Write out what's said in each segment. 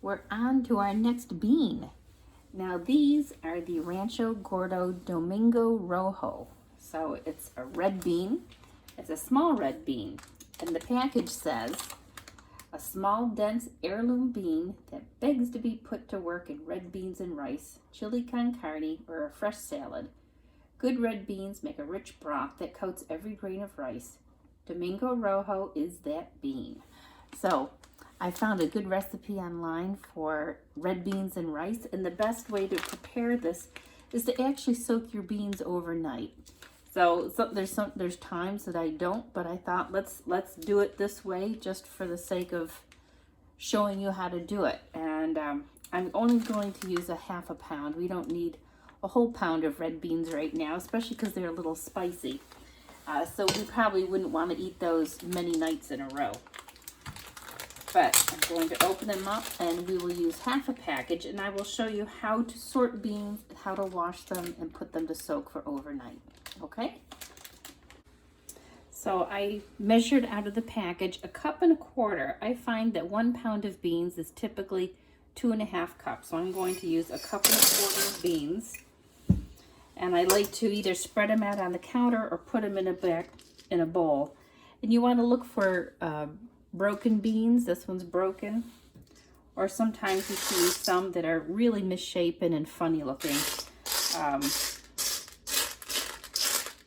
we're on to our next bean. Now these are the Rancho Gordo Domingo Rojo. So it's a red bean. It's a small red bean. And the package says, a small, dense heirloom bean that begs to be put to work in red beans and rice, chili con carne, or a fresh salad. Good red beans make a rich broth that coats every grain of rice. Domingo Rojo is that bean. So I found a good recipe online for red beans and rice, and the best way to prepare this is to actually soak your beans overnight. So there's times that I don't, but I thought let's do it this way just for the sake of showing you how to do it. And I'm only going to use a half a pound. We don't need a whole pound of red beans right now, especially because they're a little spicy. So we probably wouldn't want to eat those many nights in a row. But I'm going to open them up, and we will use half a package, and I will show you how to sort beans, how to wash them, and put them to soak for overnight. Okay? So I measured out of the package 1.25 cups. I find that 1 pound of beans is typically 2.5 cups. So I'm going to use 1.25 cups of beans. And I like to either spread them out on the counter or put them in a bowl. And you want to look for broken beans. This one's broken. Or sometimes you see some that are really misshapen and funny looking.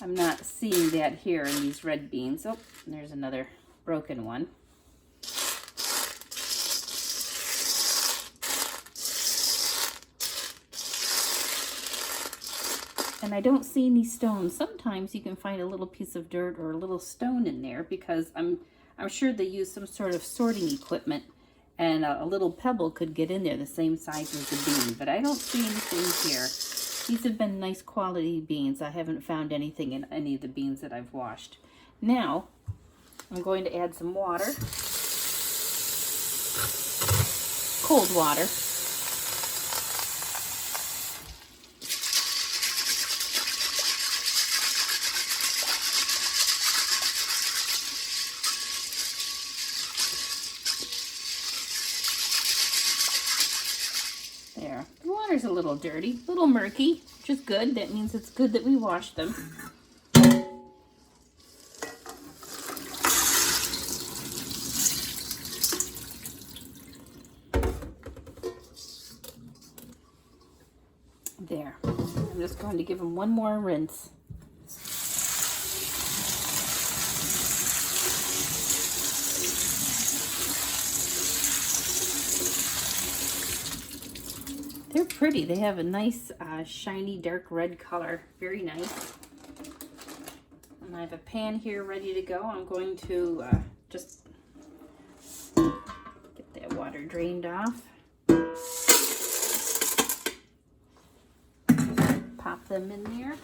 I'm not seeing that here in these red beans. Oh, there's another broken one. And I don't see any stones. Sometimes you can find a little piece of dirt or a little stone in there, because I'm sure they use some sort of sorting equipment, and a little pebble could get in there the same size as the bean. But I don't see anything here. These have been nice quality beans. I haven't found anything in any of the beans that I've washed. Now, I'm going to add some water. Cold water. There. The water's a little dirty, a little murky, which is good. That means it's good that we washed them. There. I'm just going to give them one more rinse. They're pretty. They have a nice shiny dark red color. Very nice. And I have a pan here ready to go. I'm going to just get that water drained off. Pop them in there.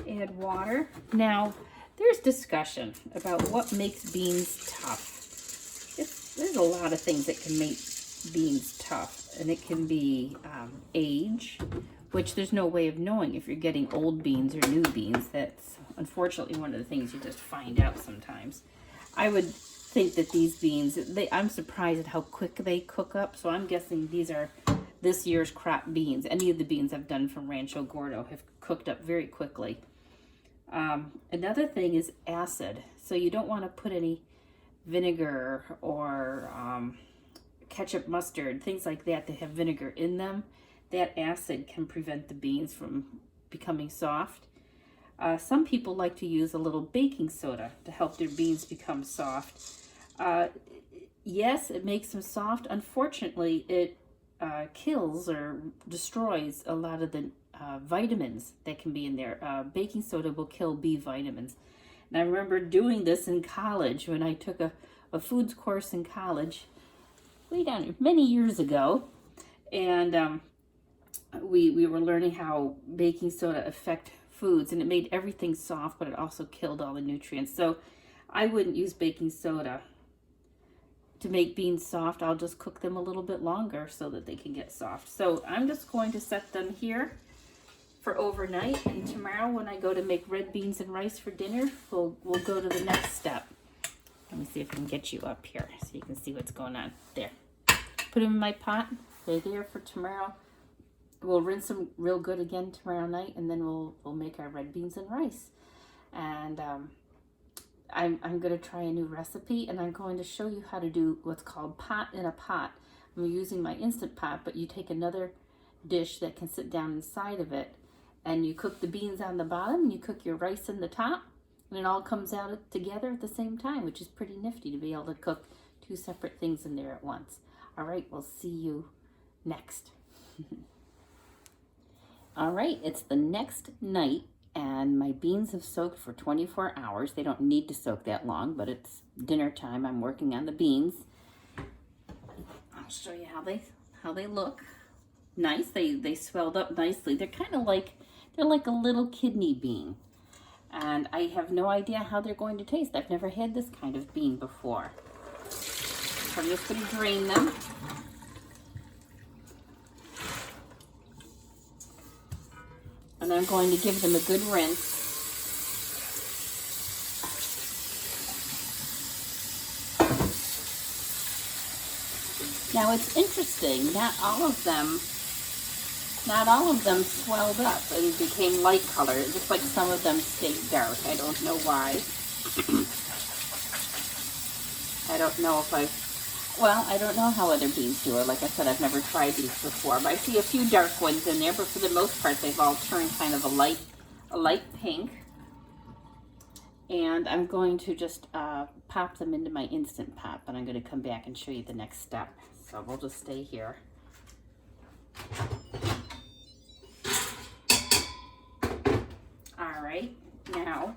Add water. Now, there's discussion about what makes beans tough. There's a lot of things that can make beans tough, and it can be age, which there's no way of knowing if you're getting old beans or new beans. That's unfortunately one of the things you just find out sometimes. I would think that these beans, I'm surprised at how quick they cook up, so I'm guessing these are this year's crop beans. Any of the beans I've done from Rancho Gordo have cooked up very quickly. Another thing is acid, so you don't want to put any vinegar or ketchup, mustard, things like that have vinegar in them. That acid can prevent the beans from becoming soft. Some people like to use a little baking soda to help their beans become soft. Yes, it makes them soft. Unfortunately, it kills or destroys a lot of the vitamins that can be in there. Baking soda will kill B vitamins. And I remember doing this in college when I took a foods course in college, way down many years ago. And we were learning how baking soda affect foods, and it made everything soft, but it also killed all the nutrients. So I wouldn't use baking soda to make beans soft. I'll just cook them a little bit longer so that they can get soft. So I'm just going to set them here for overnight, and tomorrow when I go to make red beans and rice for dinner, we'll go to the next step. Let me see if I can get you up here so you can see what's going on. There. Put them in my pot. They're there for tomorrow. We'll rinse them real good again tomorrow night, and then we'll make our red beans and rice. And I'm going to try a new recipe, and I'm going to show you how to do what's called pot in a pot. I'm using my Instant Pot, but you take another dish that can sit down inside of it, and you cook the beans on the bottom, and you cook your rice in the top, and it all comes out together at the same time, which is pretty nifty to be able to cook two separate things in there at once. All right, we'll see you next. All right, it's the next night, and my beans have soaked for 24 hours. They don't need to soak that long, but it's dinner time. I'm working on the beans. I'll show you how they look. Nice. They swelled up nicely. They're kind of like a little kidney bean, and I have no idea how they're going to taste. I've never had this kind of bean before. So I'm just going to drain them. And I'm going to give them a good rinse. Now it's interesting, not all of them swelled up and became light color, just like some of them stayed dark. I don't know why. I don't know I don't know how other beans do it. Like I said, I've never tried these before, but I see a few dark ones in there, but for the most part, they've all turned kind of a light pink. And I'm going to just pop them into my Instant Pot, but I'm going to come back and show you the next step. So we'll just stay here. All right, now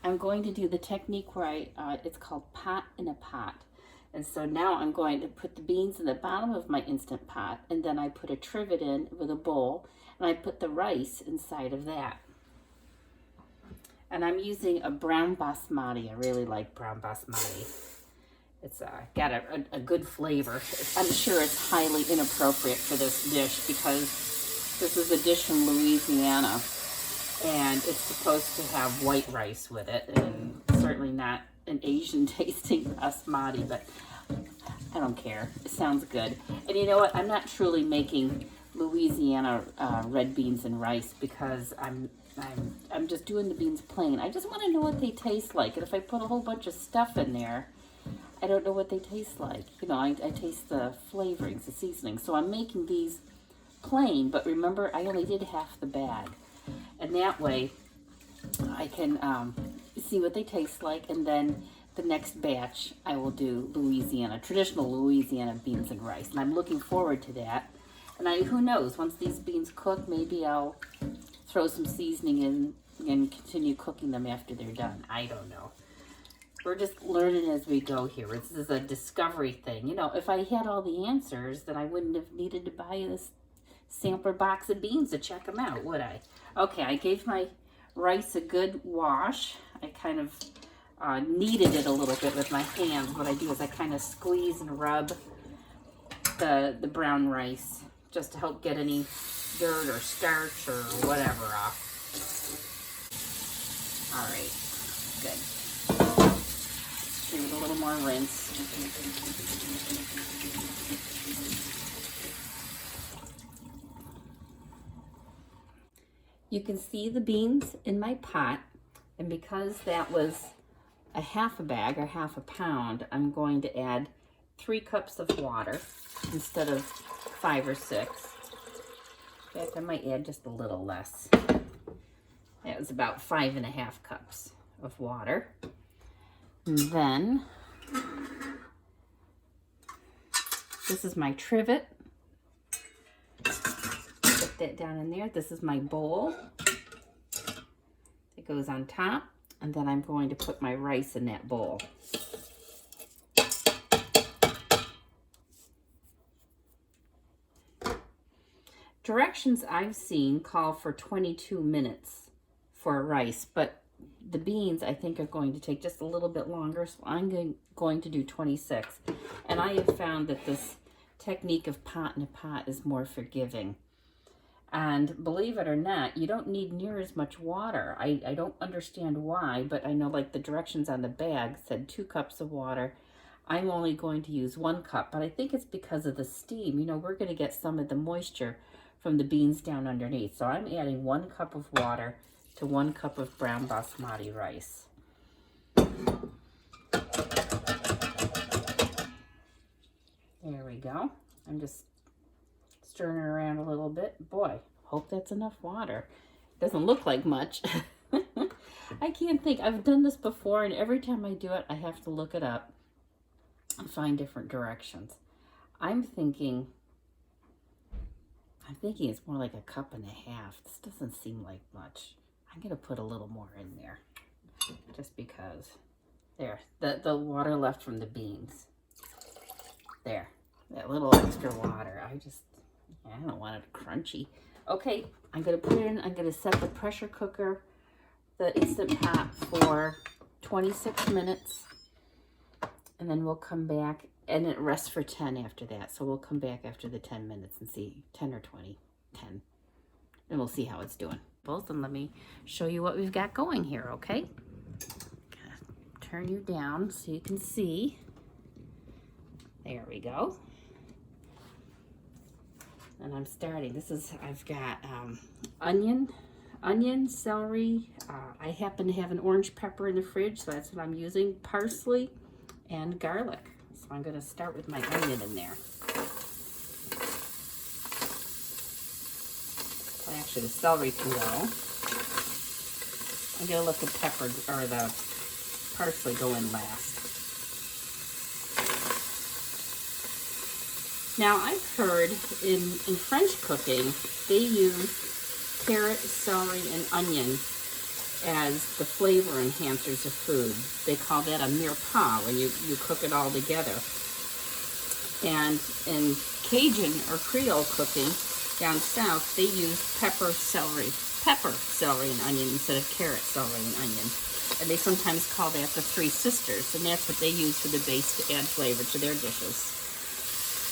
I'm going to do the technique where it's called pot in a pot. And so now I'm going to put the beans in the bottom of my Instant Pot, and then I put a trivet in with a bowl, and I put the rice inside of that. And I'm using a brown basmati. I really like brown basmati. It's got a good flavor. I'm sure it's highly inappropriate for this dish because this is a dish from Louisiana, and it's supposed to have white rice with it, and certainly not an Asian tasting basmati, but I don't care. It sounds good. And you know what? I'm not truly making Louisiana red beans and rice because I'm just doing the beans plain. I just want to know what they taste like. And if I put a whole bunch of stuff in there, I don't know what they taste like. You know, I taste the flavorings, the seasoning. So I'm making these plain, but remember, I only did half the bag. And that way, I can see what they taste like, and then the next batch I will do traditional Louisiana beans and rice, and I'm looking forward to that. And who knows, once these beans cook, maybe I'll throw some seasoning in and continue cooking them after they're done. I don't know. We're just learning as we go here. This is a discovery thing. You know, if I had all the answers, then I wouldn't have needed to buy this sampler box of beans to check them out, would I? Okay, I gave my rice a good wash. I kind of kneaded it a little bit with my hands. What I do is I kind of squeeze and rub the brown rice just to help get any dirt or starch or whatever off. All right, good. Give it a little more rinse. You can see the beans in my pot, and because that was a half a bag or half a pound, I'm going to add 3 cups of water instead of 5 or 6. In fact, I might add just a little less. That was about 5.5 cups of water. And then, this is my trivet. Put that down in there. This is my bowl. It goes on top. And then I'm going to put my rice in that bowl. Directions I've seen call for 22 minutes for rice, but the beans I think are going to take just a little bit longer, so I'm going to do 26. And I have found that this technique of pot in a pot is more forgiving. And believe it or not, you don't need near as much water. I don't understand why, but I know like the directions on the bag said 2 cups of water. I'm only going to use 1 cup, but I think it's because of the steam. You know, we're going to get some of the moisture from the beans down underneath. So I'm adding 1 cup of water to 1 cup of brown basmati rice. There we go. I'm just stirring it around a little bit. Boy, hope that's enough water. Doesn't look like much. I can't think. I've done this before, and every time I do it, I have to look it up and find different directions. I'm thinking it's more like 1.5 cups. This doesn't seem like much. I'm going to put a little more in there just because. There, the water left from the beans. There, that little extra water. I don't want it crunchy. Okay, I'm going to put it in. I'm going to set the pressure cooker, the Instant Pot, for 26 minutes. And then we'll come back, and it rests for 10 after that. So we'll come back after the 10 minutes and see, 10 or 20, 10. And we'll see how it's doing. Both, and let me show you what we've got going here, okay? Turn you down so you can see. There we go. And I'm starting. I've got onion, celery. I happen to have an orange pepper in the fridge, so that's what I'm using. Parsley and garlic. So I'm going to start with my onion in there. Well, actually, the celery can go. I'm going to let the pepper or the parsley go in last. Now, I've heard in French cooking, they use carrot, celery, and onion as the flavor enhancers of food. They call that a mirepoix when you cook it all together. And in Cajun or Creole cooking down south, they use pepper, celery, and onion instead of carrot, celery, and onion. And they sometimes call that the Three Sisters, and that's what they use for the base to add flavor to their dishes.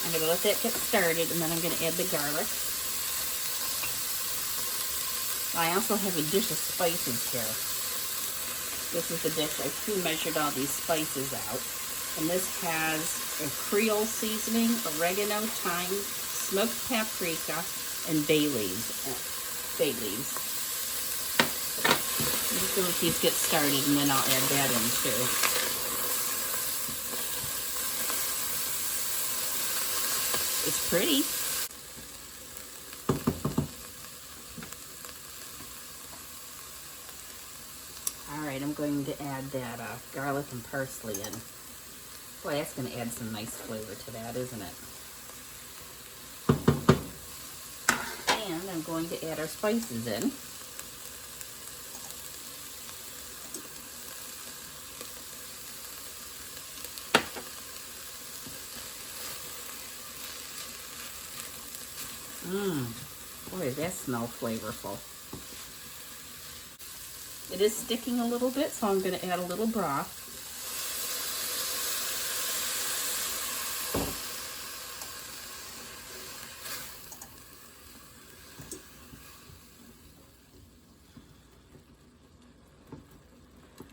I'm going to let that get started, and then I'm going to add the garlic. I also have a dish of spices here. This is the dish. I pre-measured all these spices out. And this has a creole seasoning, oregano, thyme, smoked paprika, and bay leaves. I'm just going to let these get started, and then I'll add that in too. It's pretty. All right, I'm going to add that garlic and parsley in. Boy, that's going to add some nice flavor to that, isn't it? And I'm going to add our spices in. Boy, does that smell flavorful. It is sticking a little bit, so I'm going to add a little broth.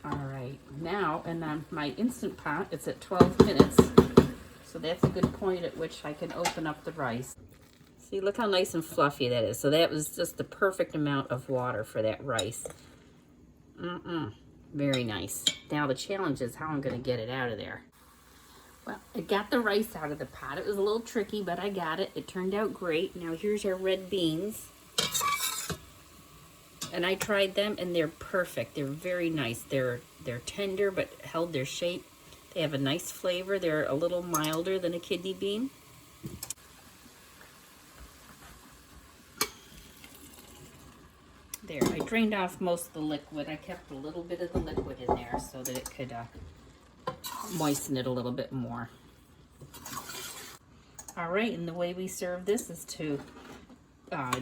All right, now, and on my Instant Pot, it's at 12 minutes, so that's a good point at which I can open up the rice. See, look how nice and fluffy that is. So that was just the perfect amount of water for that rice. Very nice. Now the challenge is how I'm going to get it out of there. Well, I got the rice out of the pot. It was a little tricky, but I got it. It turned out great. Now here's our red beans. And I tried them, and they're perfect. They're very nice. They're tender, but held their shape. They have a nice flavor. They're a little milder than a kidney bean. There, I drained off most of the liquid. I kept a little bit of the liquid in there so that it could moisten it a little bit more. All right, and the way we serve this is to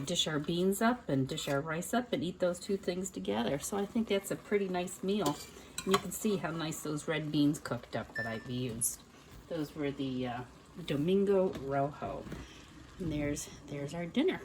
dish our beans up and dish our rice up and eat those two things together. So I think that's a pretty nice meal. And you can see how nice those red beans cooked up that I used. Those were the Domingo Rojo. And there's our dinner.